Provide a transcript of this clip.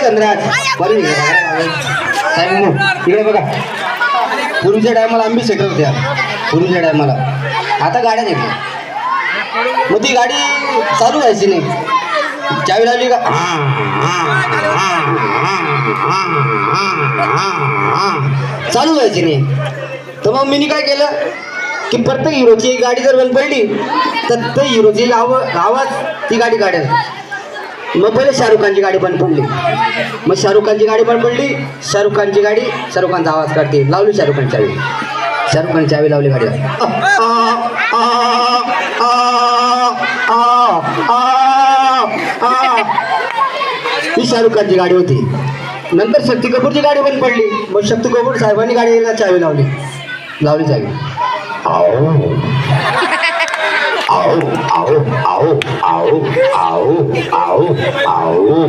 धनराज बरं इकडे बघा. पूर्वीच्या टायमाला आम्ही सेटर होत्या. पूर्वीच्या टायमाला आता गाड्या निघल्या. मग ती गाडी चालू व्हायची नाही. चावी लावली का चालू व्हायची नाही. तर मग मी काय केलं की प्रत्येक हिरोची गाडी जर बंद पडली तर त्या हिरोची आवाज ती गाडी काढेल. मग पहिले शाहरुख खानची गाडी बंद पडली. मग शाहरुख खानची गाडी बंद पडली. शाहरुख खानची गाडी शाहरुख खानचा आवाज काढते. लावली शाहरुख खानची चावी. शाहरुख खानची चावी लावली गाडीला. ही शाहरुख खानची गाडी होती. नंतर शक्ती कपूरची गाडी बंद पडली. मग शक्ती कपूर साहेबांनी गाडीला चावी लावली. लावली चावी. आओ आओ आओ आओ आओ आओ आओ आओ